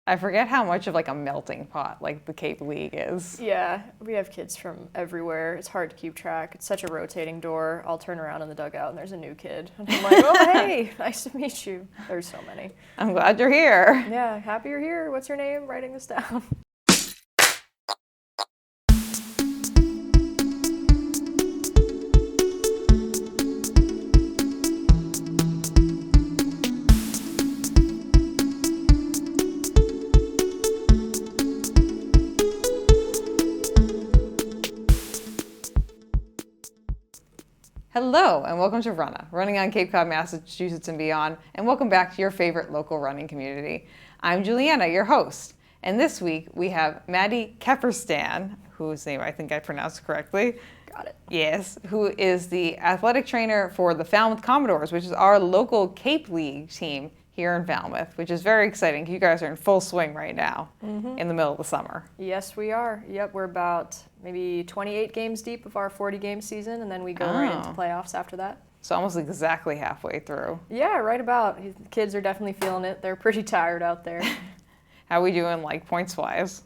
I forget how much of like a melting pot like the Cape League is. Yeah, we have kids from everywhere. It's hard to keep track. It's such a rotating door. I'll turn around in the dugout and there's a new kid. And I'm like, oh, hey, nice to meet you. There's so many. I'm glad you're here. Yeah, happy you're here. What's your name? Writing this down. Hello, and welcome to Runnah, running on Cape Cod, Massachusetts and beyond, and welcome back to your favorite local running community. I'm Juliana, your host, and this week we have Maddy Kefferstan, whose name I think I pronounced correctly. Got it. Yes, who is the athletic trainer for the Falmouth Commodores, which is our local Cape League team here in Falmouth, which is very exciting. You guys are in full swing right now in the middle of the summer. Yes, we are. Yep, we're about maybe 28 games deep of our 40-game season, and then we go right into playoffs after that. So almost exactly halfway through. Yeah, right about. The kids are definitely feeling it. They're pretty tired out there. How are we doing, like, points-wise?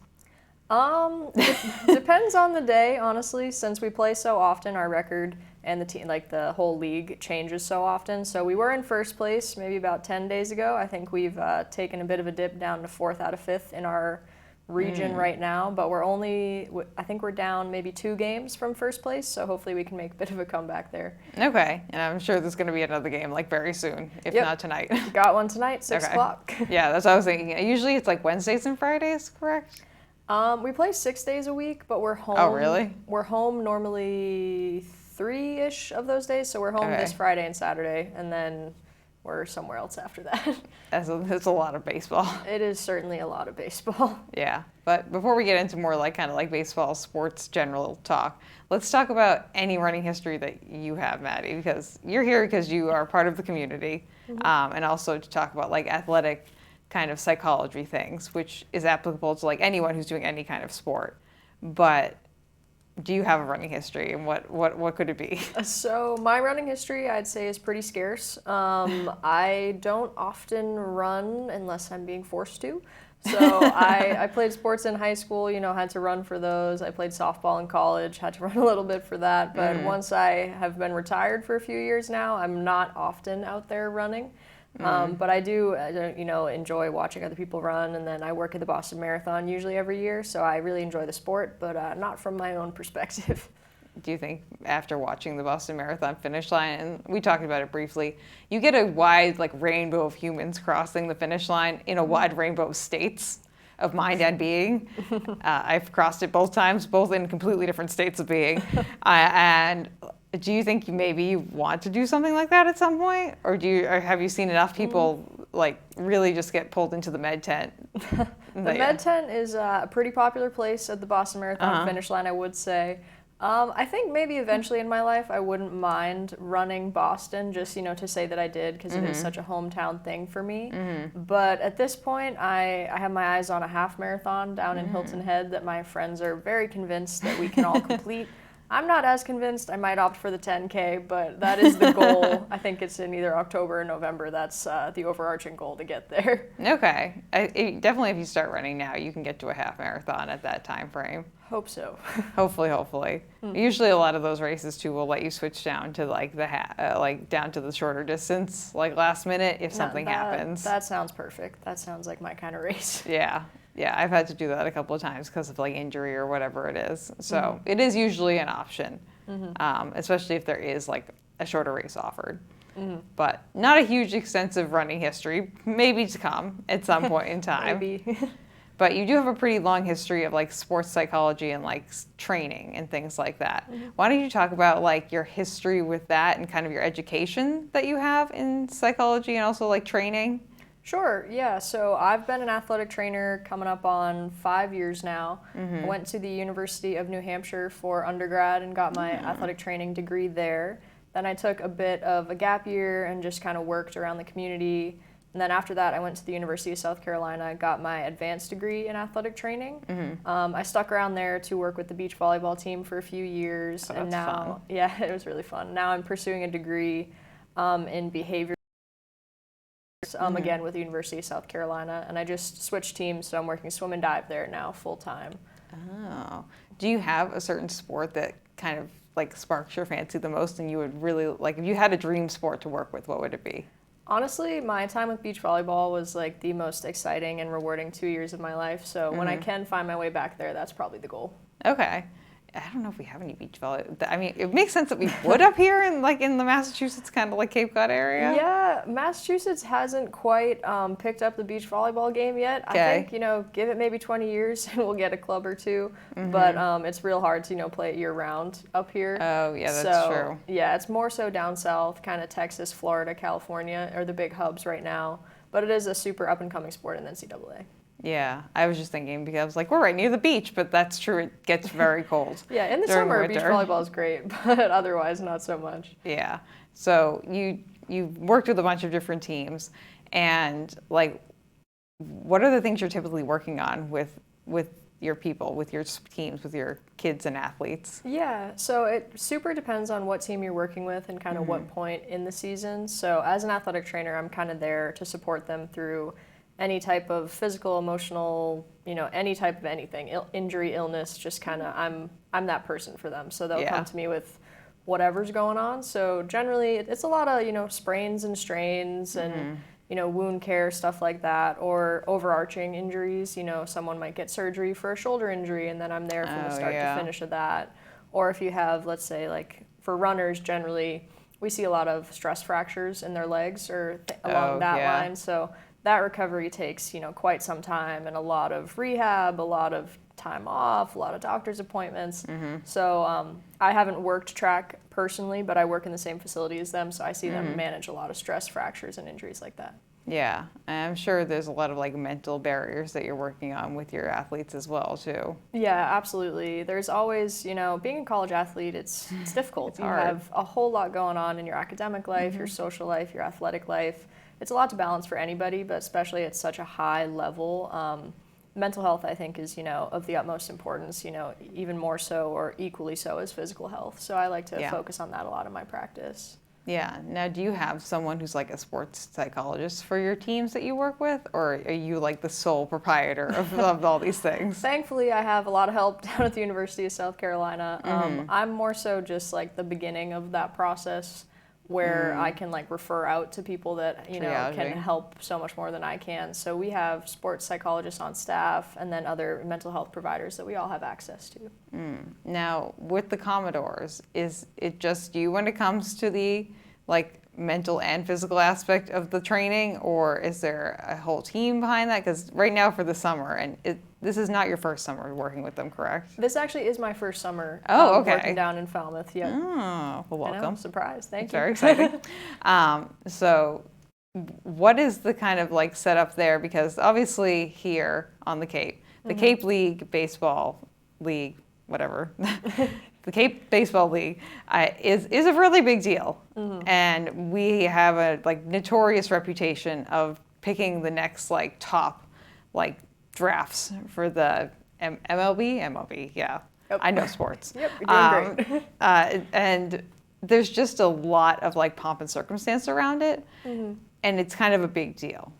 Depends on the day, honestly. Since we play so often, our record and the team, like the whole league, changes so often. So we were in first place maybe about 10 days ago. I think we've taken a bit of a dip down to fourth out of fifth in our region right now. But I think we're down maybe 2 games from first place. So hopefully we can make a bit of a comeback there. Okay, and I'm sure there's going to be another game like very soon, if not tonight. Got one tonight, 6 o'clock. Yeah, that's what I was thinking. Usually it's like Wednesdays and Fridays, correct? We play 6 days a week, but we're home. Oh, really? We're home normally 3-ish of those days, so we're home this Friday and Saturday, and then we're somewhere else after that. That's a lot of baseball. It is certainly a lot of baseball. Yeah, but before we get into more like kind of like baseball, sports, general talk, let's talk about any running history that you have, Maddy, because you're here because you are part of the community, and also to talk about like athletic kind of psychology things, which is applicable to like anyone who's doing any kind of sport. But do you have a running history, and what could it be? So my running history, I'd say, is pretty scarce. I don't often run unless I'm being forced to. So I played sports in high school, had to run for those. I played softball in college, had to run a little bit for that. But once I have been retired for a few years now, I'm not often out there running. But I do, enjoy watching other people run, and then I work at the Boston Marathon usually every year, so I really enjoy the sport, but not from my own perspective. Do you think after watching the Boston Marathon finish line, and we talked about it briefly, you get a wide like rainbow of humans crossing the finish line in a wide rainbow of states of mind and being? I've crossed it both times, both in completely different states of being, and do you think maybe you want to do something like that at some point? Or have you seen enough people like really just get pulled into the med tent? The med tent is a pretty popular place at the Boston Marathon finish line, I would say. I think maybe eventually in my life I wouldn't mind running Boston just, to say that I did, because it is such a hometown thing for me. But at this point, I have my eyes on a half marathon down in Hilton Head that my friends are very convinced that we can all complete. I'm not as convinced. I might opt for the 10K, but that is the goal. I think it's in either October or November. That's the overarching goal to get there. Okay. Definitely if you start running now, you can get to a half marathon at that time frame. Hope so. Hopefully. Usually a lot of those races too will let you switch down to like down to the shorter distance, like last minute if something happens. That sounds perfect. That sounds like my kind of race. Yeah, I've had to do that a couple of times because of like injury or whatever it is. So it is usually an option, especially if there is like a shorter race offered. But not a huge extensive running history, maybe to come at some point in time. Maybe. But you do have a pretty long history of like sports psychology and like training and things like that. Why don't you talk about like your history with that and kind of your education that you have in psychology and also like training? Sure, yeah. So I've been an athletic trainer coming up on 5 years now. I went to the University of New Hampshire for undergrad and got my athletic training degree there. Then I took a bit of a gap year and just kind of worked around the community. And then after that, I went to the University of South Carolina, got my advanced degree in athletic training. I stuck around there to work with the beach volleyball team for a few years. And now, yeah, it was really fun. Now I'm pursuing a degree in behavior athletics, again with the University of South Carolina, and I just switched teams, so I'm working swim and dive there now full time. Oh. Do you have a certain sport that kind of like sparks your fancy the most and you would really, like if you had a dream sport to work with, what would it be? Honestly, my time with beach volleyball was like the most exciting and rewarding 2 years of my life, so when I can find my way back there, that's probably the goal. Okay. I don't know if we have any beach volley. I mean, it makes sense that we would up here in the Massachusetts kind of like Cape Cod area. Yeah, Massachusetts hasn't quite picked up the beach volleyball game yet. Okay. I think, give it maybe 20 years and we'll get a club or two. But it's real hard to, play it year round up here. Oh, yeah, that's true. Yeah, it's more so down south, kind of Texas, Florida, California are the big hubs right now. But it is a super up and coming sport in the NCAA. Yeah, I was just thinking because I was like, we're right near the beach, but that's true. It gets very cold. Yeah, in the during summer, winter. beach volleyball is great, but otherwise not so much. Yeah. So you worked with a bunch of different teams, and like, what are the things you're typically working on with your people, with your teams, with your kids and athletes? Yeah, so it super depends on what team you're working with and kind of what point in the season. So as an athletic trainer, I'm kind of there to support them through any type of physical, emotional, any type of anything, injury, illness, just kind of, I'm that person for them. So they'll come to me with whatever's going on. So generally, it's a lot of, sprains and strains and, wound care, stuff like that, or overarching injuries. Someone might get surgery for a shoulder injury, and then I'm there from the start to finish of that. Or if you have, let's say, like for runners, generally, we see a lot of stress fractures in their legs or along that line. So that recovery takes, quite some time and a lot of rehab, a lot of time off, a lot of doctor's appointments. So I haven't worked track personally, but I work in the same facility as them, so I see them manage a lot of stress fractures and injuries like that. Yeah, and I'm sure there's a lot of like mental barriers that you're working on with your athletes as well too. Yeah, absolutely. There's always, being a college athlete, it's difficult. It's you hard. have a whole lot going on in your academic life, your social life, your athletic life. It's a lot to balance for anybody, but especially at such a high level. Mental health, I think, is, of the utmost importance, even more so or equally so as physical health. So I like to focus on that a lot in my practice. Yeah. Now, do you have someone who's like a sports psychologist for your teams that you work with, or are you like the sole proprietor of all these things? Thankfully, I have a lot of help down at the University of South Carolina. I'm more so just like the beginning of that process, where I can like refer out to people that can help so much more than I can. So we have sports psychologists on staff and then other mental health providers that we all have access to. Now, with the Commodores, is it just you when it comes to the like mental and physical aspect of the training, or is there a whole team behind that? Because right now for the summer, and this is not your first summer working with them, correct? This actually is my first summer working down in Falmouth. Yeah. Oh, well, welcome. Surprise. Thank you. Very exciting. So what is the kind of like setup there? Because obviously here on the Cape, the Cape League Baseball League, whatever, the Cape Baseball League is a really big deal. And we have a like notorious reputation of picking the next like top like drafts for the MLB, yeah. Yep. I know sports. Yep, you're doing great. And there's just a lot of like pomp and circumstance around it, and it's kind of a big deal.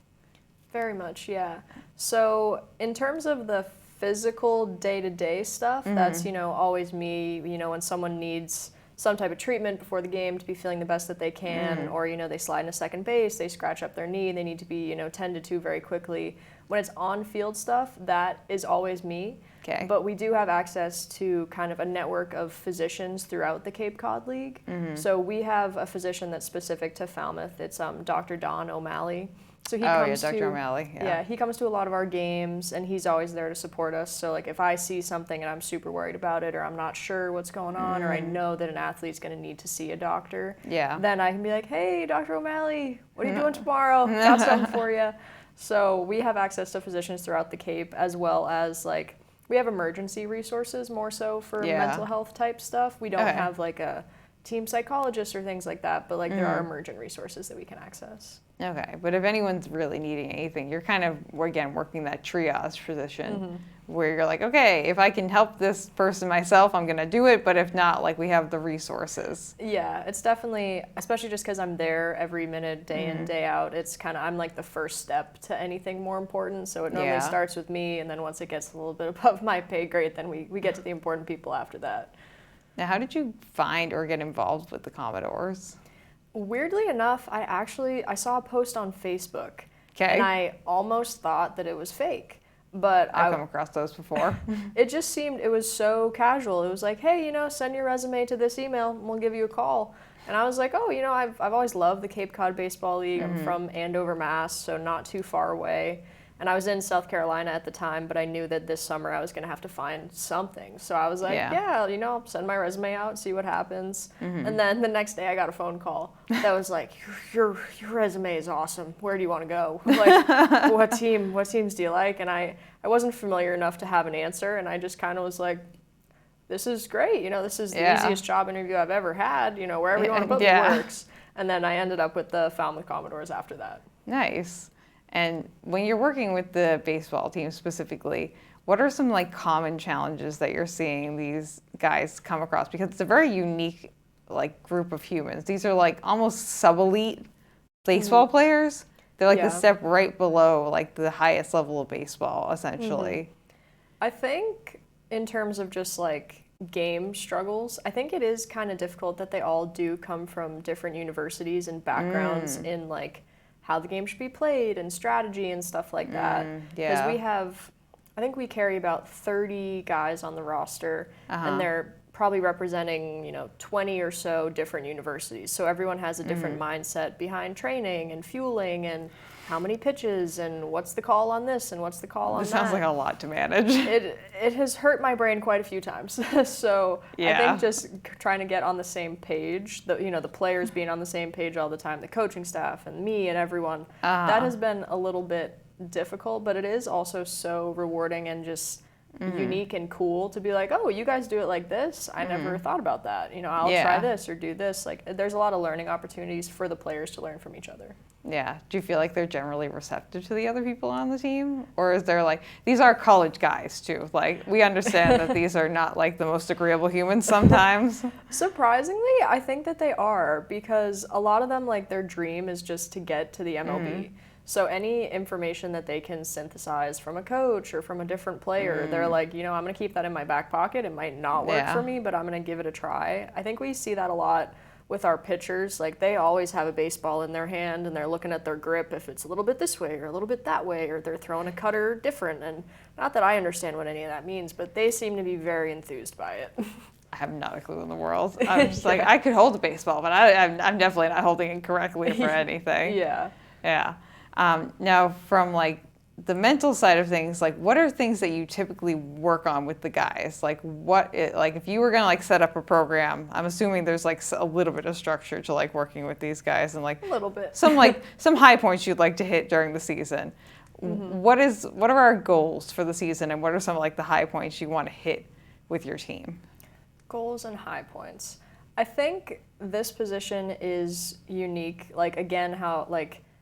Very much, yeah. So in terms of the physical day-to-day stuff, that's, always me, when someone needs some type of treatment before the game to be feeling the best that they can, or, they slide into second base, they scratch up their knee, they need to be, tended to very quickly. When it's on-field stuff, that is always me. Okay. But we do have access to kind of a network of physicians throughout the Cape Cod League. So we have a physician that's specific to Falmouth. It's Dr. Don O'Malley. So he comes Dr. O'Malley. Yeah, he comes to a lot of our games, and he's always there to support us. So like if I see something and I'm super worried about it, or I'm not sure what's going on, or I know that an athlete's going to need to see a doctor, then I can be like, hey, Dr. O'Malley, what are you doing tomorrow? Got something for you. So we have access to physicians throughout the Cape, as well as like we have emergency resources more so for mental health type stuff. We don't have like a team psychologists or things like that, but like there are emergent resources that we can access. Okay, but if anyone's really needing anything, you're kind of, again, working that triage position where you're like, okay, if I can help this person myself, I'm going to do it, but if not, like, we have the resources. Yeah, it's definitely, especially just because I'm there every minute, day in, day out, it's kind of, I'm like the first step to anything more important, so it normally starts with me, and then once it gets a little bit above my pay grade, then we get to the important people after that. Now, how did you find or get involved with the Commodores? Weirdly enough, I saw a post on Facebook, Okay. and I almost thought that it was fake. But I've come across those before. It just seemed, it was so casual. It was like, hey, send your resume to this email and we'll give you a call. And I was like, oh, I've always loved the Cape Cod Baseball League. I'm from Andover, Mass, so not too far away. And I was in South Carolina at the time, but I knew that this summer I was going to have to find something. So I was like, I'll send my resume out, see what happens. And then the next day I got a phone call that was like, your resume is awesome. Where do you want to go? Like, what teams do you like? And I wasn't familiar enough to have an answer. And I just kind of was like, this is great. This is the easiest job interview I've ever had. Wherever you want to put me works. And then I ended up with the Falmouth Commodores after that. Nice. And when you're working with the baseball team specifically, what are some like common challenges that you're seeing these guys come across? Because it's a very unique like group of humans. These are like almost sub-elite baseball players. They're like the step right below like the highest level of baseball, essentially. I think in terms of just like game struggles, I think it is kind of difficult that they all do come from different universities and backgrounds in like how the game should be played and strategy and stuff like that. Because I think we carry about 30 guys on the roster, and they're probably representing, 20 or so different universities. So everyone has a different mindset behind training and fueling and how many pitches and what's the call on this and what's the call on that. It sounds like a lot to manage. It has hurt my brain quite a few times. So I think just trying to get on the same page, the players being on the same page all the time, the coaching staff and me and everyone, that has been a little bit difficult, but it is also so rewarding and just unique and cool to be like, oh, you guys do it like this? I never thought about that. I'll try this or do this. Like, there's a lot of learning opportunities for the players to learn from each other. Yeah. Do you feel like they're generally receptive to the other people on the team? Or is there like, these are college guys too. Like, we understand that these are not like the most agreeable humans sometimes. Surprisingly, I think that they are, because a lot of them, like, their dream is just to get to the MLB. So any information that they can synthesize from a coach or from a different player, they're like, I'm going to keep that in my back pocket. It might not work for me, but I'm going to give it a try. I think we see that a lot with our pitchers. Like, they always have a baseball in their hand and they're looking at their grip if it's a little bit this way or a little bit that way, or they're throwing a cutter different. And not that I understand what any of that means, but they seem to be very enthused by it. I have not a clue in the world. I'm just like, I could hold a baseball, but I'm definitely not holding it correctly for anything. Yeah. Now, from like the mental side of things, like, what are things that you typically work on with the guys? Like, if you were gonna like set up a program, I'm assuming there's like a little bit of structure to like working with these guys, and like a little bit some high points you'd like to hit during the season. What are our goals for the season, and what are some of like the high points you want to hit with your team? Goals and high points. I think this position is unique. Like, again,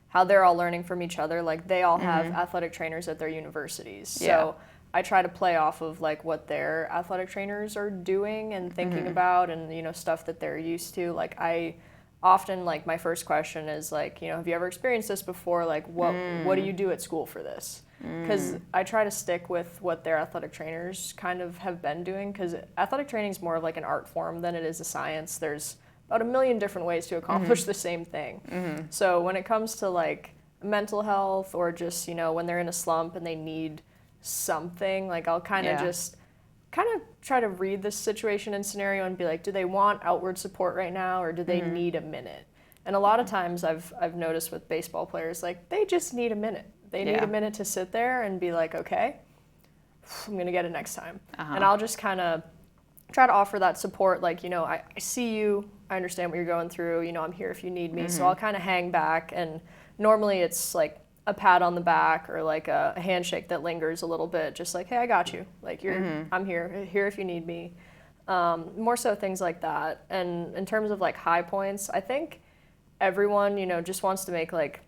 how they're all learning from each other. Like, they all have athletic trainers at their universities. So I try to play off of like what their athletic trainers are doing and thinking about, and stuff that they're used to. Like, I often, like, my first question is like, have you ever experienced this before? Like, what do you do at school for this? Because I try to stick with what their athletic trainers kind of have been doing, because athletic training is more of like an art form than it is a science. There's about 1 million different ways to accomplish the same thing. So when it comes to like mental health, or just, when they're in a slump and they need something, like, I'll kind of try to read this situation and scenario and be like, do they want outward support right now, or do they need a minute? And a lot of times I've noticed with baseball players, like, they just need a minute. They need a minute to sit there and be like, okay, I'm going to get it next time. And I'll just kind of try to offer that support. Like, I see you, I understand what you're going through, I'm here if you need me. So I'll kind of hang back, and normally it's like a pat on the back or like a handshake that lingers a little bit, just like, hey, I got you. Like, I'm here if you need me. More so things like that. And in terms of like high points, I think everyone, just wants to make like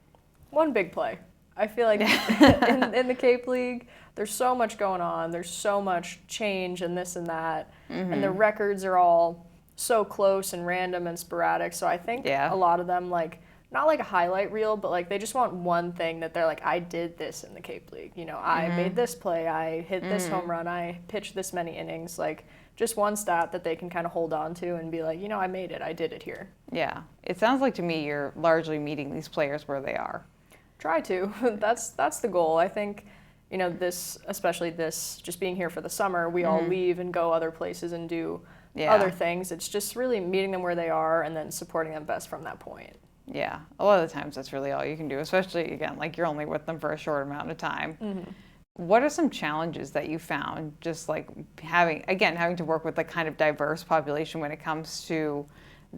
one big play. I feel like in the Cape League, there's so much going on. There's so much change and this and that. And the records are all so close and random and sporadic. So I think a lot of them, like, not like a highlight reel, but like they just want one thing that they're like, I did this in the Cape League. I made this play. I hit this home run. I pitched this many innings. Like, just one stat that they can kind of hold on to and be like, I made it. I did it here. Yeah. It sounds like to me you're largely meeting these players where they are. Try to. That's the goal. I think, especially this, just being here for the summer, we all leave and go other places and do other things. It's just really meeting them where they are and then supporting them best from that point. Yeah. A lot of the times that's really all you can do, especially, again, like you're only with them for a short amount of time. What are some challenges that you found just like having to work with a kind of diverse population when it comes to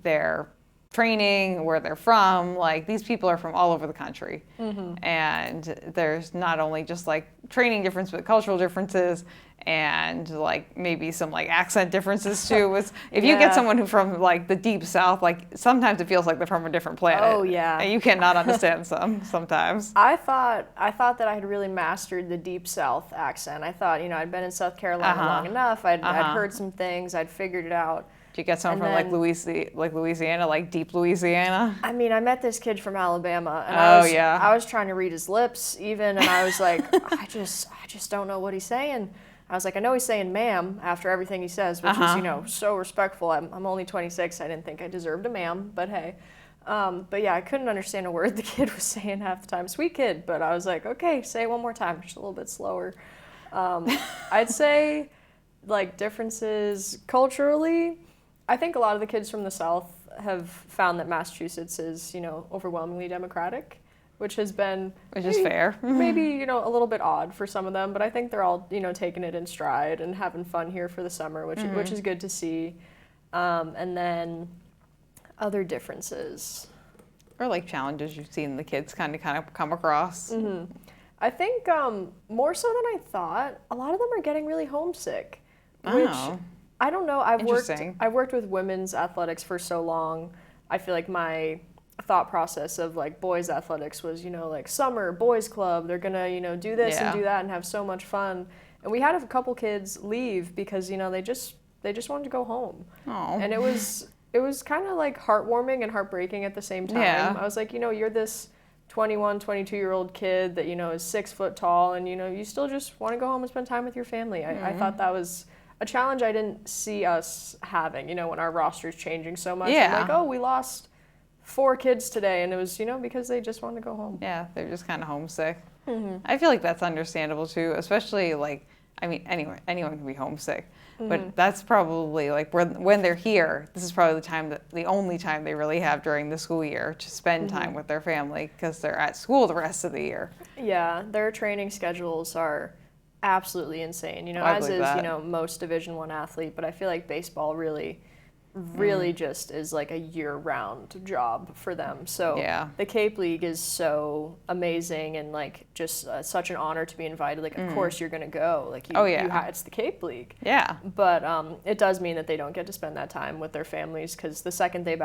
their training, where they're from? Like, these people are from all over the country. And there's not only just like training difference, but cultural differences and like maybe some like accent differences too. If you get someone who from like the deep South, like sometimes it feels like they're from a different planet. Oh yeah. And you cannot understand sometimes. I thought that I had really mastered the deep South accent. I thought, I'd been in South Carolina long enough. I'd heard some things. I'd figured it out. Did you get someone from like Louisiana, like deep Louisiana? I mean, I met this kid from Alabama, and I was trying to read his lips even, and I was like, I just don't know what he's saying. I was like, I know he's saying ma'am after everything he says, which is, so respectful. I'm only 26. I didn't think I deserved a ma'am, but hey. But yeah, I couldn't understand a word the kid was saying half the time. Sweet kid, but I was like, okay, say it one more time, just a little bit slower. I'd say, like, differences culturally, I think a lot of the kids from the South have found that Massachusetts is, overwhelmingly Democratic, which is fair. Maybe, a little bit odd for some of them, but I think they're all, taking it in stride and having fun here for the summer, which is good to see. And then other differences. Or like challenges you've seen the kids kind of come across. I think more so than I thought, a lot of them are getting really homesick, which I don't know. I've worked with women's athletics for so long. I feel like my thought process of like boys athletics was, like summer, boys club, they're gonna, do this and do that and have so much fun. And we had a couple kids leave because, they just wanted to go home. And it was kind of like heartwarming and heartbreaking at the same time. I was like, you're this 21, 22-year-old kid that, is 6 foot tall and, you still just want to go home and spend time with your family. I thought that was a challenge I didn't see us having, when our roster's changing so much. I'm like, oh, we lost 4 kids today, and it was, because they just wanted to go home. Yeah, they're just kind of homesick. I feel like that's understandable too, especially like, anyone can be homesick, but that's probably like when they're here, this is probably the only time they really have during the school year to spend time with their family because they're at school the rest of the year. Yeah, their training schedules are absolutely insane, as is, most Division I athlete, but I feel like baseball really just is like a year-round job for them. So the Cape League is so amazing and like just such an honor to be invited. Like, of course you're going to go. Like, it's the Cape League. Yeah. But it does mean that they don't get to spend that time with their families because the second they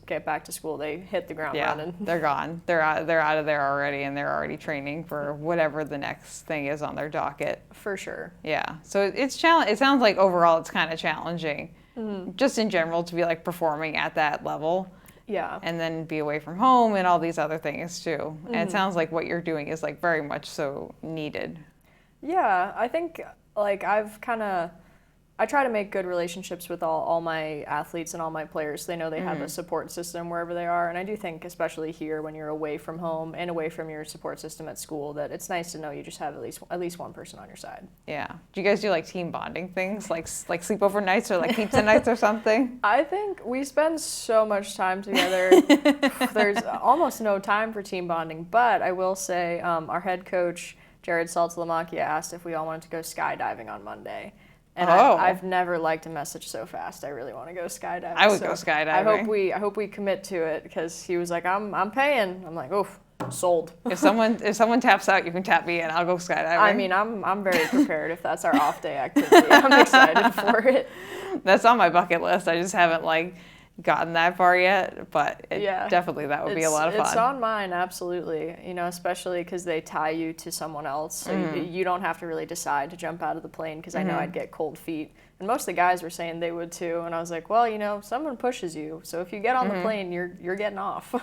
get back to school, they hit the ground running. They're gone. They're out of there already, and they're already training for whatever the next thing is on their docket. For sure. Yeah. So it sounds like overall it's kind of challenging. Just in general to be like performing at that level. Yeah. And then be away from home and all these other things too. And it sounds like what you're doing is like very much so needed. Yeah, I think like I try to make good relationships with all my athletes and all my players so they know they have a support system wherever they are. And I do think, especially here when you're away from home and away from your support system at school, that it's nice to know you just have at least one person on your side. Yeah. Do you guys do like team bonding things, like sleepover nights or like pizza nights or something? I think we spend so much time together. There's almost no time for team bonding. But I will say our head coach, Jared Saltalamacchia, asked if we all wanted to go skydiving on Monday. And I've never liked a message so fast. I really want to go skydiving. I would go skydiving. I hope we commit to it because he was like, I'm paying. I'm like, oof, Sold. If someone taps out, you can tap me in. I'll go skydiving. I mean, I'm very prepared if that's our off day activity. I'm excited for it. That's on my bucket list. I just haven't like gotten that far yet, but definitely that would be a lot of fun. It's on mine, absolutely. You know, especially because they tie you to someone else, so you don't have to really decide to jump out of the plane. Because I know I'd get cold feet, and most of the guys were saying they would too. And I was like, well, you know, someone pushes you, so if you get on the plane, you're getting off.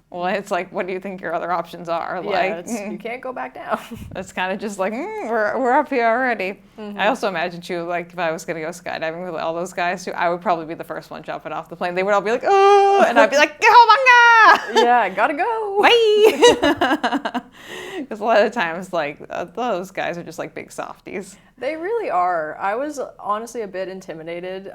Well, it's like, what do you think your other options are? Yeah, you can't go back down. It's kind of just like, we're up here already. I also imagine too, like if I was gonna go skydiving with all those guys too, I would probably be the first one jumping off the plane. They would all be like, oh, and I'd be like, oh my god. Yeah, gotta go. Bye. Because a lot of times, like those guys are just like big softies. They really are. I was honestly a bit intimidated,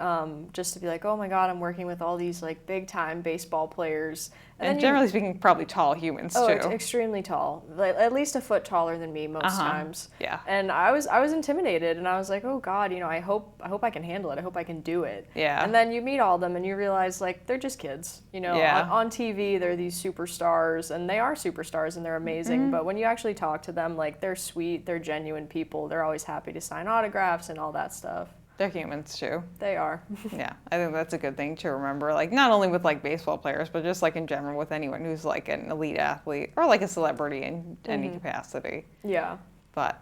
just to be like, oh my god, I'm working with all these like big time baseball players. And generally speaking, probably tall humans too. Oh, extremely tall, like at least a foot taller than me most times. Yeah. And I was intimidated, and I was like, oh god, you know, I hope I can handle it. I hope I can do it. Yeah. And then you meet all of them, and you realize like they're just kids. You know, on TV they're these superstars, and they are superstars, and they're amazing. But when you actually talk to them, like they're sweet, they're genuine people. They're always happy to sign autographs and all that stuff. They're humans too. They are. Yeah, I think that's a good thing to remember. Like not only with like baseball players, but just like in general with anyone who's like an elite athlete or like a celebrity in any capacity. Yeah. But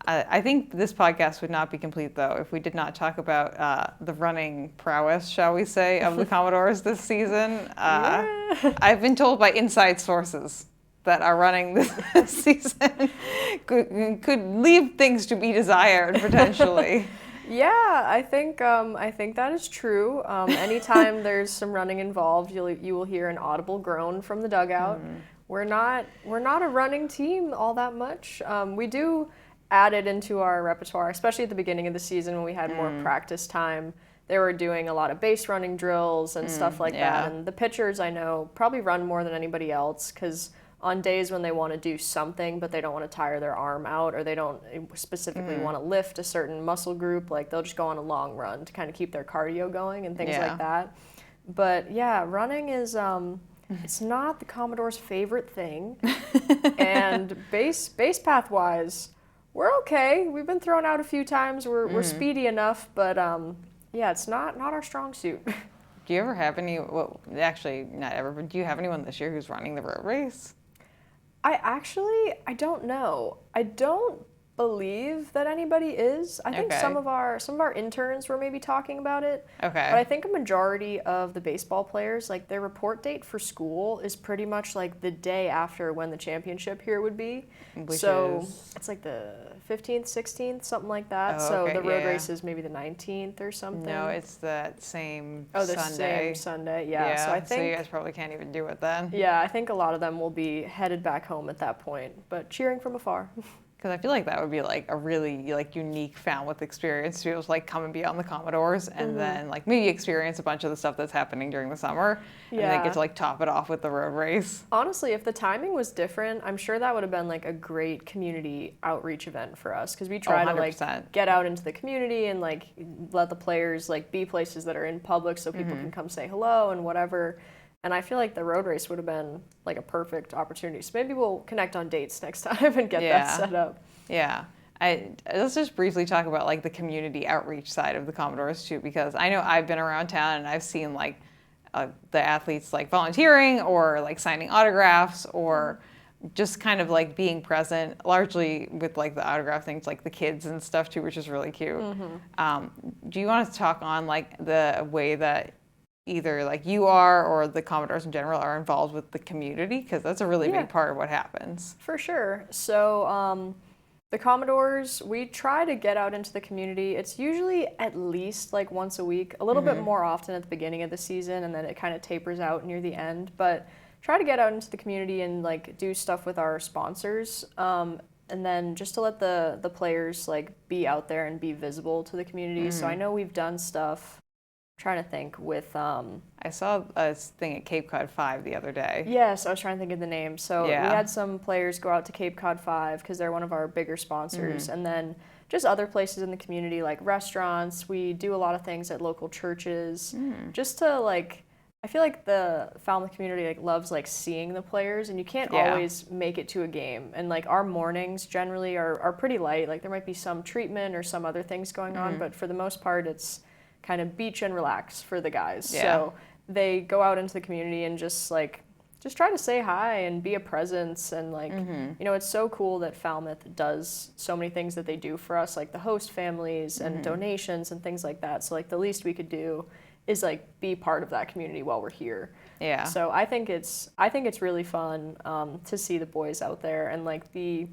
I think this podcast would not be complete though if we did not talk about the running prowess, shall we say, of the Commodores this season. I've been told by inside sources that are running this season could leave things to be desired potentially. Yeah, I think that is true. Anytime there's some running involved, you will hear an audible groan from the dugout. We're not a running team all that much. We do add it into our repertoire, especially at the beginning of the season when we had more practice time. They were doing a lot of base running drills and stuff like that. And the pitchers, I know, probably run more than anybody else because on days when they want to do something but they don't want to tire their arm out or they don't specifically want to lift a certain muscle group, like they'll just go on a long run to kind of keep their cardio going and things like that. But yeah, running is it's not the Commodore's favorite thing. And base path wise, we're okay. We've been thrown out a few times. We're speedy enough, but yeah, it's not our strong suit. Do you ever have any, well, actually not ever, but do you have anyone this year who's running the road race? I don't know. I don't believe that anybody is. I think some of our interns were maybe talking about it. Okay. But I think a majority of the baseball players, like their report date for school is pretty much like the day after when the championship here would be. It's like the 15th, 16th, something like that. So the road race is maybe the 19th or something. No, it's that same the Sunday. Same Sunday, yeah. So I think you guys probably can't even do it then. Yeah, I think a lot of them will be headed back home at that point, but cheering from afar. Because I feel like that would be like a really like unique Falmouth experience to be able to like come and be on the Commodores and then like maybe experience a bunch of the stuff that's happening during the summer and then get to like top it off with the road race. Honestly, if the timing was different, I'm sure that would have been like a great community outreach event for us because we try to like get out into the community and like let the players like be places that are in public so people can come say hello and whatever. And I feel like the road race would have been like a perfect opportunity. So maybe we'll connect on dates next time and get that set up. Yeah. Let's just briefly talk about like the community outreach side of the Commodores too, because I know I've been around town and I've seen like the athletes like volunteering or like signing autographs or just kind of like being present, largely with like the autograph things, like the kids and stuff too, which is really cute. Do you want to talk on like the way that either like you are or the Commodores in general are involved with the community? Because that's a really big part of what happens. For sure. So the Commodores, we try to get out into the community. It's usually at least like once a week, a little bit more often at the beginning of the season, and then it kind of tapers out near the end. But try to get out into the community and like do stuff with our sponsors. And then just to let the players like be out there and be visible to the community. So I know we've done stuff. Trying to think with I saw a thing at Cape Cod 5 the other day. Yes, I was trying to think of the name. So we had some players go out to Cape Cod 5 because they're one of our bigger sponsors, and then just other places in the community like restaurants. We do a lot of things at local churches just to like I feel like the Falmouth community like loves like seeing the players, and you can't always make it to a game. And like our mornings generally are pretty light. Like there might be some treatment or some other things going on, but for the most part, it's kind of beach and relax for the guys. Yeah. So they go out into the community and just try to say hi and be a presence. And like, you know, it's so cool that Falmouth does so many things that they do for us, like the host families and donations and things like that. So like the least we could do is like be part of that community while we're here. Yeah. So I think it's really fun to see the boys out there, and like the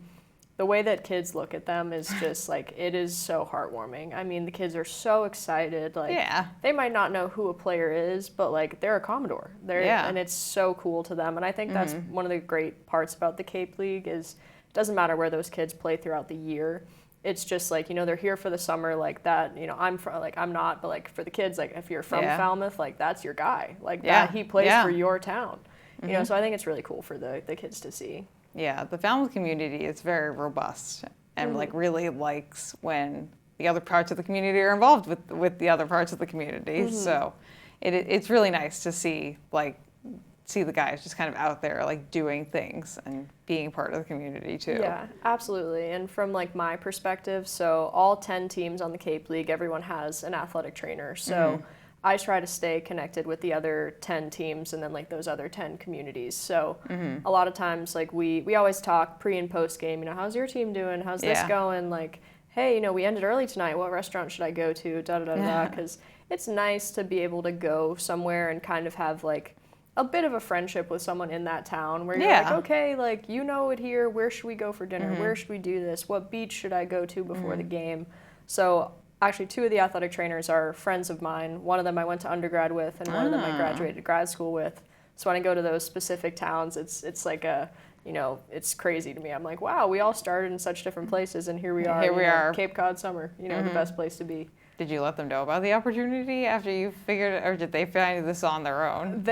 way that kids look at them is just like, it is so heartwarming. I mean, the kids are so excited. Like they might not know who a player is, but like they're a Commodore. And it's so cool to them. And I think that's one of the great parts about the Cape League is it doesn't matter where those kids play throughout the year. It's just like, you know, they're here for the summer like that, you know, I'm not, but like for the kids, like if you're from Falmouth, like that's your guy, like that he plays for your town, you know, so I think it's really cool for the kids to see. Yeah, the Falmouth community is very robust and like really likes when the other parts of the community are involved with the other parts of the community. So it's really nice to see the guys just kind of out there like doing things and being part of the community too. Yeah, absolutely. And from like my perspective, so all 10 teams on the Cape League, everyone has an athletic trainer. So I try to stay connected with the other 10 teams and then like those other 10 communities. So a lot of times like we always talk pre and post game, you know, how's your team doing? How's this going? Like, hey, you know, we ended early tonight. What restaurant should I go to? Because it's nice to be able to go somewhere and kind of have like a bit of a friendship with someone in that town where you're like, okay, like, you know it here. Where should we go for dinner? Where should we do this? What beach should I go to before the game? So actually, 2 of the athletic trainers are friends of mine. One of them I went to undergrad with, and one of them I graduated grad school with. So when I go to those specific towns, it's like a, you know, it's crazy to me. I'm like, wow, we all started in such different places, and here we are. Here we are. Cape Cod summer, you know, the best place to be. Did you let them know about the opportunity after you figured it, or did they find this on their own?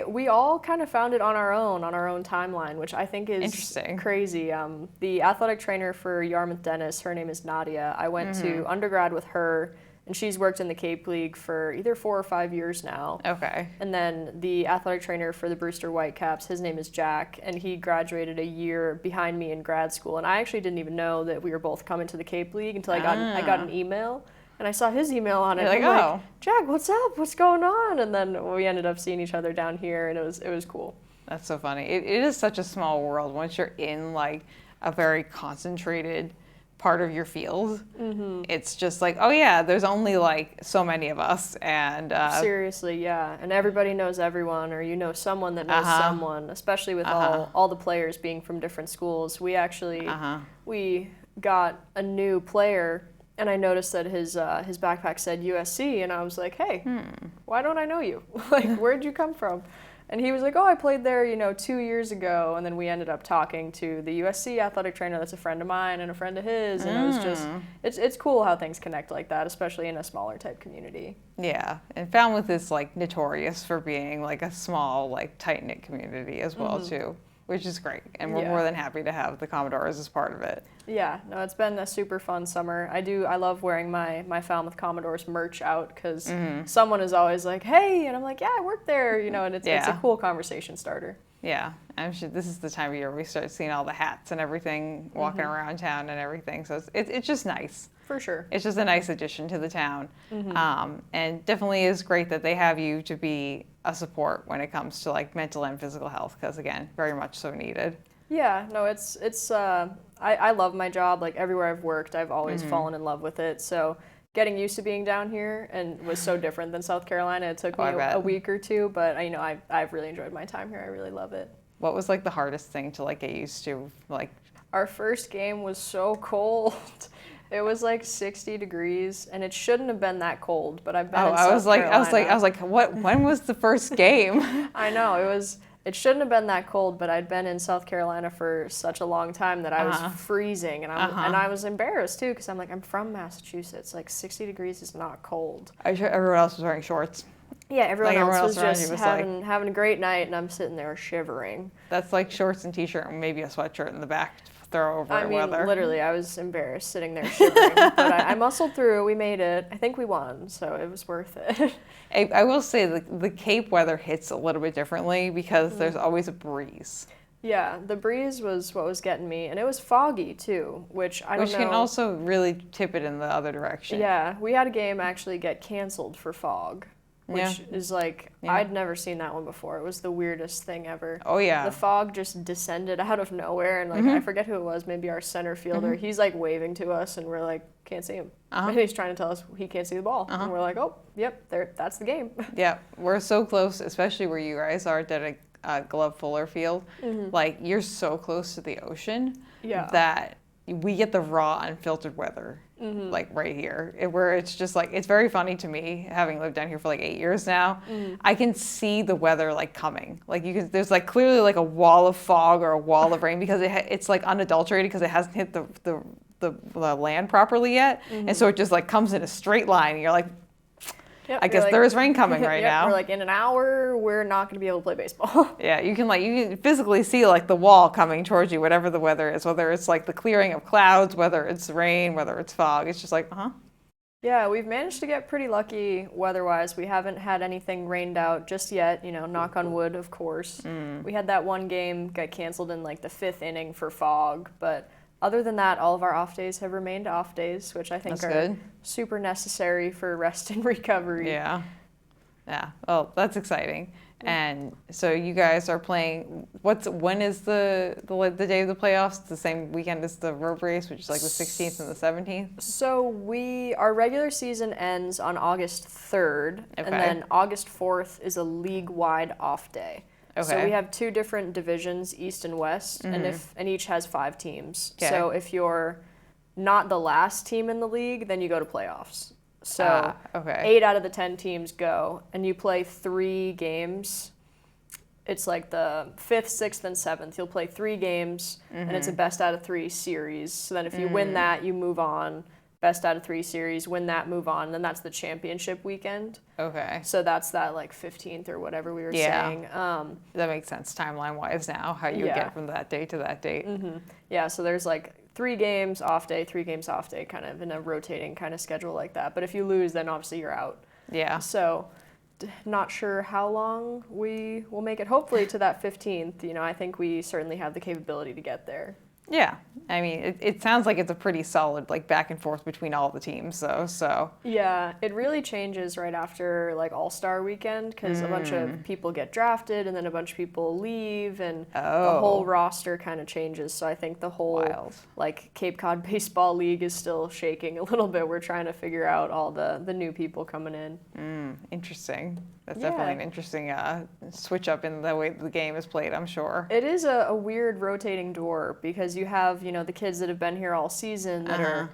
We all kind of found it on our own timeline, which I think is interesting. Crazy. The athletic trainer for Yarmouth Dennis, her name is Nadia. I went to undergrad with her, and she's worked in the Cape League for either 4 or 5 years now. Okay. And then the athletic trainer for the Brewster Whitecaps, his name is Jack, and he graduated a year behind me in grad school. And I actually didn't even know that we were both coming to the Cape League until I got an email. And I saw his email on it. You're like, like, Jack, what's up? What's going on? And then we ended up seeing each other down here, and it was cool. That's so funny. It is such a small world once you're in like a very concentrated part of your field. It's just like, oh yeah, there's only like so many of us, and seriously, yeah, and everybody knows everyone, or you know someone that knows someone. Especially with all the players being from different schools. We actually we got a new player. And I noticed that his backpack said USC, and I was like, hey, why don't I know you? Like, where'd you come from? And he was like, oh, I played there, you know, 2 years ago. And then we ended up talking to the USC athletic trainer that's a friend of mine and a friend of his. And it was just, it's cool how things connect like that, especially in a smaller type community. Yeah, and Falmouth is like notorious for being like a small, like tight-knit community as well too, which is great. And we're more than happy to have the Commodores as part of it. Yeah, no, it's been a super fun summer. I love wearing my Falmouth Commodores merch out because someone is always like, hey, and I'm like, yeah, I work there, you know, and it's a cool conversation starter. Yeah, I'm sure this is the time of year we start seeing all the hats and everything walking around town and everything. So it's just nice. For sure. It's just a nice addition to the town. And definitely is great that they have you to be a support when it comes to like mental and physical health, because again, very much so needed. Yeah, no, I love my job. Like everywhere I've worked, I've always fallen in love with it. So getting used to being down here and was so different than South Carolina. It took me a week or two, but you know, I've really enjoyed my time here. I really love it. What was like the hardest thing to like get used to? Like our first game was so cold. It was like 60 degrees, and it shouldn't have been that cold. But I've been in South Carolina. I was like, what? When was the first game? I know it shouldn't have been that cold, but I'd been in South Carolina for such a long time that I was freezing, and I was embarrassed too because I'm like, I'm from Massachusetts. Like 60 degrees is not cold. I'm sure everyone else was wearing shorts. Yeah, everyone else was just having a great night, and I'm sitting there shivering. That's like shorts and t-shirt and maybe a sweatshirt in the back throw-over I mean, weather. literally, I was embarrassed sitting there shivering, but I muscled through. We made it. I think we won, so it was worth it. I will say the Cape weather hits a little bit differently because there's always a breeze. Yeah, the breeze was what was getting me, and it was foggy too, which I don't know. Which can also really tip it in the other direction. Yeah, we had a game actually get canceled for fog, which is like, I'd never seen that one before. It was the weirdest thing ever. Oh, yeah. The fog just descended out of nowhere, and like, I forget who it was, maybe our center fielder. He's like waving to us, and we're like, can't see him. And he's trying to tell us he can't see the ball. And we're like, oh, yep, that's the game. Yeah, we're so close, especially where you guys are at a Glove Fuller field. Like, you're so close to the ocean that we get the raw, unfiltered weather, like right here, where it's just like, it's very funny to me, having lived down here for like 8 years now. I can see the weather like coming. Like there's like clearly like a wall of fog or a wall of rain because it's like unadulterated because it hasn't hit the land properly yet, and so it just like comes in a straight line, and you're like, I guess there is rain coming right now. We're like, in an hour, we're not going to be able to play baseball. Yeah, you can physically see like the wall coming towards you, whatever the weather is, whether it's like the clearing of clouds, whether it's rain, whether it's fog. It's just like, Yeah, we've managed to get pretty lucky weather-wise. We haven't had anything rained out just yet, knock on wood, of course. We had that one game get canceled in like the 5th inning for fog, but other than that, all of our off days have remained off days, which I think are super necessary for rest and recovery. Yeah. Yeah. Well, that's exciting. And so you guys are playing. When is the day of the playoffs? The same weekend as the road race, which is like the 16th and the 17th. So our regular season ends on August 3rd, and then August 4th is a league-wide off day. Okay. So we have 2 different divisions, East and West, and each has 5 teams. Okay. So if you're not the last team in the league, then you go to playoffs. So 8 out of the 10 teams go, and you play 3 games. It's like the 5th, 6th, and 7th. You'll play 3 games, and it's a best out of 3 series. So then if you win that, you move on. Best out of 3 series, win that, move on. Then that's the championship weekend. Okay. So that's that like 15th or whatever we were saying. That makes sense timeline-wise now, how you get from that date to that date. Yeah, so there's like 3 games off day, 3 games off day, kind of in a rotating kind of schedule like that. But if you lose, then obviously you're out. Yeah. So not sure how long we will make it. Hopefully to that 15th. I think we certainly have the capability to get there. Yeah, I mean, it sounds like it's a pretty solid, like, back and forth between all the teams, though, so. Yeah, it really changes right after, like, All-Star Weekend, because a bunch of people get drafted, and then a bunch of people leave, and the whole roster kind of changes, so I think the whole, like, Cape Cod Baseball League is still shaking a little bit. We're trying to figure out all the new people coming in. Interesting. That's definitely an interesting switch up in the way the game is played, I'm sure. It is a weird rotating door because you have, the kids that have been here all season that are,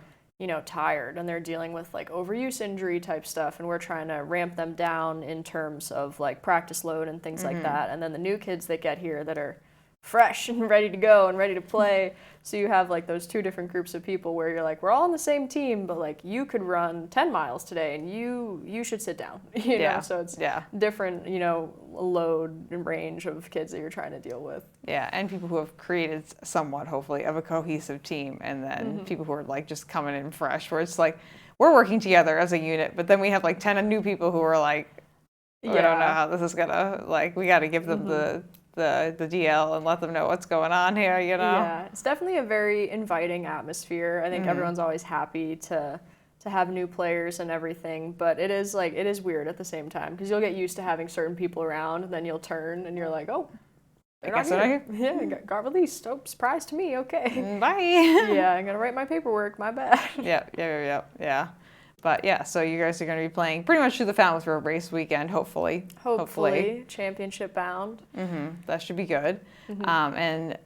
tired and they're dealing with like overuse injury type stuff, and we're trying to ramp them down in terms of like practice load and things like that. And then the new kids that get here that are fresh and ready to go and ready to play. So you have like those 2 different groups of people where you're like, we're all on the same team, but like you could run 10 miles today and you should sit down, know? So it's different, load and range of kids that you're trying to deal with. Yeah, and people who have created somewhat, hopefully, of a cohesive team, and then people who are like just coming in fresh, where it's like, we're working together as a unit, but then we have like 10 new people who are like, we don't know how this is gonna, like, we gotta give them the DL and let them know what's going on here, Yeah, it's definitely a very inviting atmosphere. I think everyone's always happy to have new players and everything, but it is weird at the same time because you'll get used to having certain people around, and then you'll turn and you're like, oh, they're not here. Yeah, got released. Oh, surprise to me. Okay. Bye. Yeah, I'm gonna write my paperwork. My bad. Yeah. But yeah, so you guys are going to be playing pretty much through the Falmouth Road Race weekend, hopefully. Hopefully. Championship bound. That should be good. And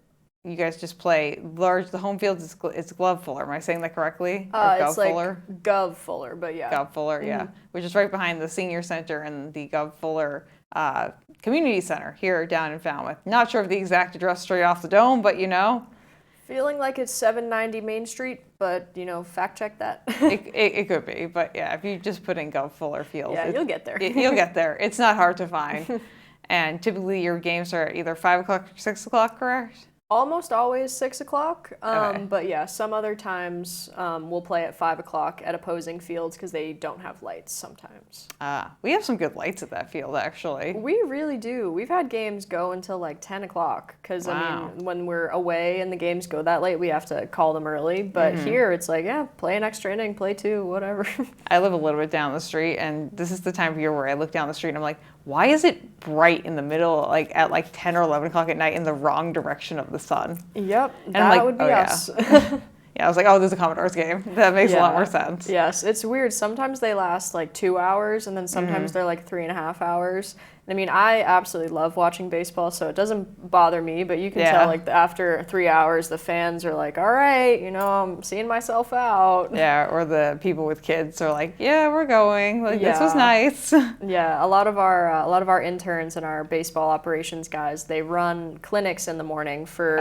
you guys just play the home field is Glove Fuller. Am I saying that correctly? It's like Gov Fuller, but yeah. Gov Fuller, yeah. Which is right behind the Senior Center and the Gov Fuller Community Center here down in Falmouth. Not sure of the exact address straight off the dome, but Feeling like it's 790 Main Street, but, fact check that. it could be, but yeah, if you just put in Gov Fuller Field. Yeah, you'll get there. You'll get there. It's not hard to find. And typically your games are either 5 o'clock or 6 o'clock, correct? Almost always 6 o'clock, Okay. but yeah, some other times we'll play at 5 o'clock at opposing fields because they don't have lights sometimes. We have some good lights at that field, actually. We really do. We've had games go until like 10 o'clock because, I Wow. mean, when we're away and the games go that late, we have to call them early. But here it's like, yeah, play an extra inning, play two, whatever. I live a little bit down the street, and this is the time of year where I look down the street and I'm like, why is it bright in the middle, like at like 10 or 11 o'clock at night in the wrong direction of the sun? Yep, And that like, would be oh, yeah. us. Yeah, I was like, oh, there's a Commodores game. That makes a lot more sense. Yes, it's weird. Sometimes they last like 2 hours, and then sometimes they're like 3.5 hours. I mean, I absolutely love watching baseball, so it doesn't bother me, but you can tell like after 3 hours, the fans are like, all right, you know, I'm seeing myself out. Yeah, or the people with kids are like, yeah, we're going. Like, this was Yeah. nice. Yeah, a lot of our interns and our baseball operations guys, they run clinics in the morning for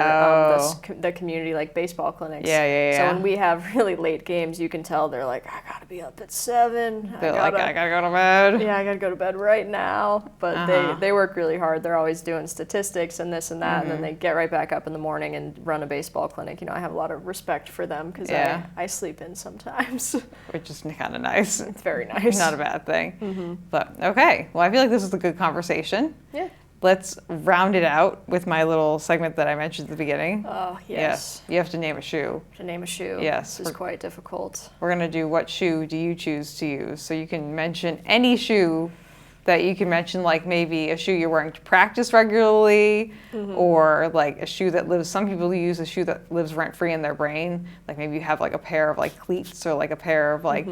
the community, like baseball clinics. Yeah. So when we have really late games, you can tell they're like, I gotta be up at 7. They're like, I gotta go to bed. Yeah, I gotta go to bed right now. But they work really hard. They're always doing statistics and this and that, and then they get right back up in the morning and run a baseball clinic. You know, I have a lot of respect for them because I sleep in sometimes. Which is kind of nice. It's very nice. Not a bad thing. But okay, well, I feel like this was a good conversation. Yeah. Let's round it out with my little segment that I mentioned at the beginning. Oh, yes. You have to name a shoe. To name a shoe. Yes. This is quite difficult. We're going to do what shoe do you choose to use? So you can mention any shoe that you can mention, like maybe a shoe you're wearing to practice regularly, or like a shoe that lives, some people use a shoe that lives rent-free in their brain. Like maybe you have like a pair of like cleats or like a pair of like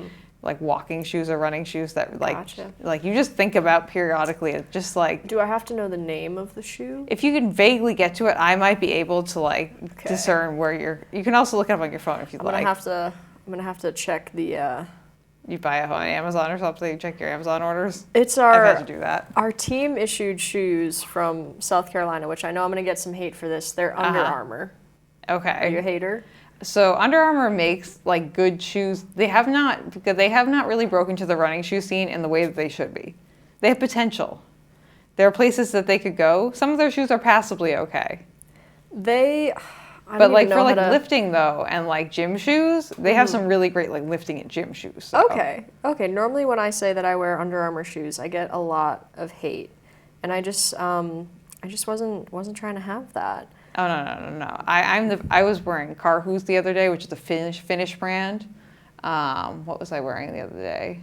walking shoes or running shoes that like you just think about periodically. It's just like, do I have to know the name of the shoe? if you can vaguely get to it, I might be able to like discern where you can also look it up on your phone if you'd like. I'm gonna have to check the You buy it on Amazon or something, check your Amazon orders. It's I've had to do that. Our team issued shoes from South Carolina, which I know I'm gonna get some hate for this. They're Under Armour. Okay. Are you a hater? So Under Armour makes like good shoes. They have not really broken to the running shoe scene in the way that they should be. They have potential. There are places that they could go. Some of their shoes are passably okay. But like for like lifting though, and like gym shoes, they have some really great like lifting and gym shoes. So. Okay. Normally when I say that I wear Under Armour shoes, I get a lot of hate, and I just wasn't trying to have that. Oh no. I was wearing Carhu's the other day, which is a Finnish brand. What was I wearing the other day?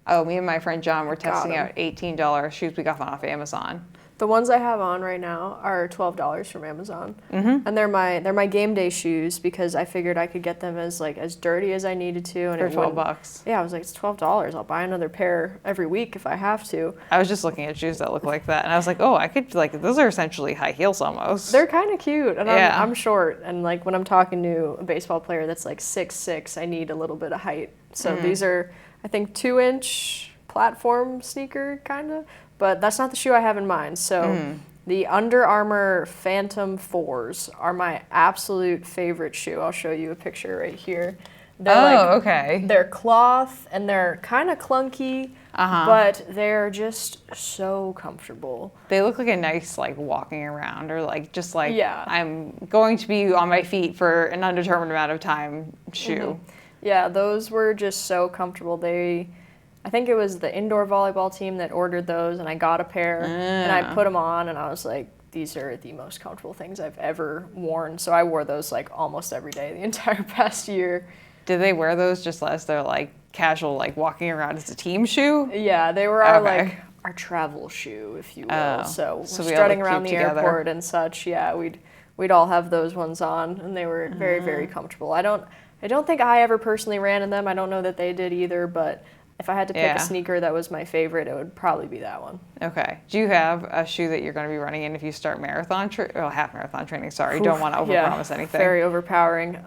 Oh, me and my friend John were testing out $18 shoes we got off Amazon. The ones I have on right now are $12 from Amazon, and they're my game day shoes because I figured I could get them as dirty as I needed to, and for $12. Yeah, I was like, it's $12. I'll buy another pair every week if I have to. I was just looking at shoes that look like that, and I was like, oh, I could like those are essentially high heels almost. They're kind of cute, and I'm short, and like when I'm talking to a baseball player that's like 6'6", I need a little bit of height. So these are, I think, 2-inch platform sneaker kind of. But that's not the shoe I have in mind. So the Under Armour Phantom 4s are my absolute favorite shoe. I'll show you a picture right here. They're okay. They're cloth and they're kind of clunky, but they're just so comfortable. They look like a nice like walking around or like just like I'm going to be on my feet for an undetermined amount of time shoe. Yeah, those were just so comfortable. I think it was the indoor volleyball team that ordered those, and I got a pair, and I put them on, and I was like, these are the most comfortable things I've ever worn. So I wore those like almost every day the entire past year. Did they wear those just as their like casual like walking around as a team shoe? Yeah, they were our travel shoe, if you will. So we're strutting around the airport and such. Yeah, we'd all have those ones on, and they were very, very comfortable. I don't think I ever personally ran in them. I don't know that they did either, but if I had to pick a sneaker that was my favorite, it would probably be that one. Okay. Do you have a shoe that you're going to be running in if you start half marathon training? Sorry, don't want to overpromise anything. Very overpowering.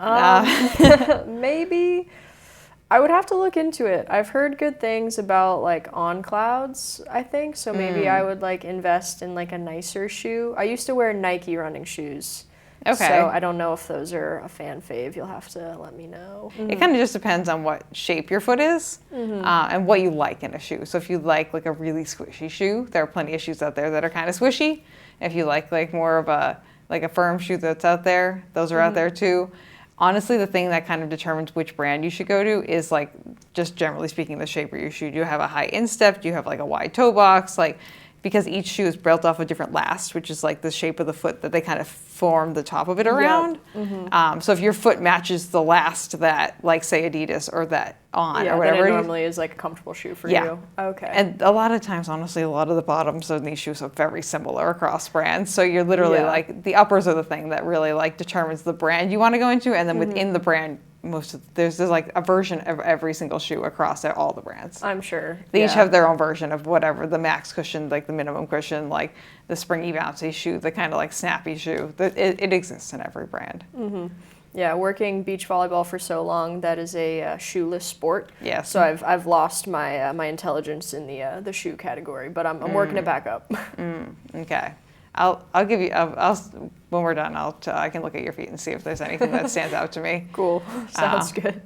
Maybe I would have to look into it. I've heard good things about like On Clouds, I think, so maybe I would like invest in like a nicer shoe. I used to wear Nike running shoes. Okay. So I don't know if those are a fan fave. You'll have to let me know. It kind of just depends on what shape your foot is and what you like in a shoe. So if you like a really squishy shoe, there are plenty of shoes out there that are kind of swishy. If you like more of a like a firm shoe that's out there. Those are out there too. Honestly, the thing that kind of determines which brand you should go to is like, just generally speaking, the shape of your shoe. Do you have a high instep? Do you have like a wide toe box? Like, because each shoe is built off a different last, which is like the shape of the foot that they kind of form the top of it around. So if your foot matches the last that, like say Adidas or that On or whatever, then it normally is like a comfortable shoe for you. Okay. And a lot of times, honestly, a lot of the bottoms of these shoes are very similar across brands. So you're literally like, the uppers are the thing that really like determines the brand you want to go into, and then within the brand, there's like a version of every single shoe across all the brands. I'm sure. They each have their own version of whatever, the max cushion, like the minimum cushion, like the springy bouncy shoe, the kind of like snappy shoe. It exists in every brand. Yeah, working beach volleyball for so long, that is a shoeless sport. Yes. So I've lost my my intelligence in the shoe category, but I'm working it back up. Okay. I'll give you, when we're done, I can look at your feet and see if there's anything that stands out to me. Cool. Sounds good.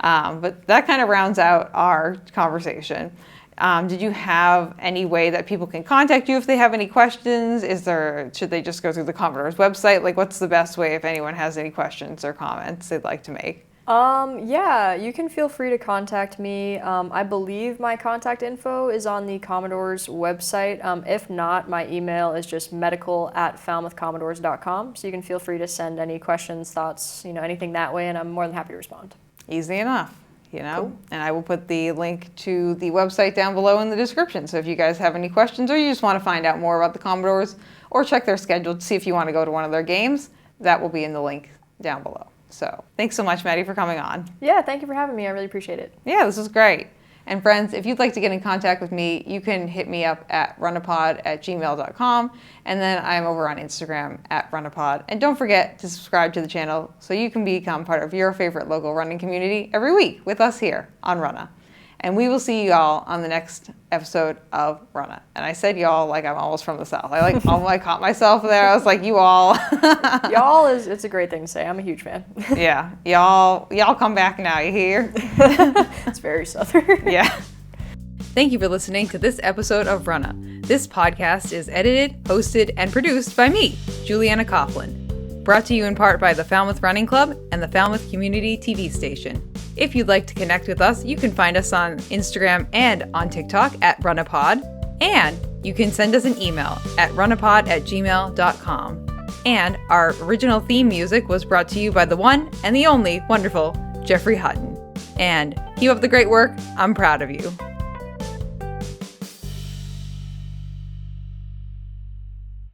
But that kind of rounds out our conversation. Did you have any way that people can contact you if they have any questions? Should they just go through the Commodores website? Like, what's the best way if anyone has any questions or comments they'd like to make? Yeah, you can feel free to contact me. I believe my contact info is on the Commodores website. If not, my email is just medical@falmouthcommodores.com. So you can feel free to send any questions, thoughts, anything that way, and I'm more than happy to respond. Easy enough, Cool. And I will put the link to the website down below in the description. So if you guys have any questions or you just want to find out more about the Commodores or check their schedule to see if you want to go to one of their games, that will be in the link down below. So thanks so much, Maddie, for coming on. Yeah, thank you for having me. I really appreciate it. Yeah, this was great. And friends, if you'd like to get in contact with me, you can hit me up at runnahpod@gmail.com. And then I'm over on Instagram @runnahpod. And don't forget to subscribe to the channel so you can become part of your favorite local running community every week with us here on Runnah. And we will see you all on the next episode of Runnah. And I said y'all like I'm almost from the South. I caught myself there. I was like, you all. Y'all it's a great thing to say. I'm a huge fan. Yeah. Y'all come back now, you hear? It's very Southern. Yeah. Thank you for listening to this episode of Runnah. This podcast is edited, hosted, and produced by me, Juliana Coughlin. Brought to you in part by the Falmouth Running Club and the Falmouth Community TV station. If you'd like to connect with us, you can find us on Instagram and on TikTok @runnahpod. And you can send us an email at runnahpod@gmail.com. And our original theme music was brought to you by the one and the only wonderful Jeffrey Hutton. And keep up the great work. I'm proud of you.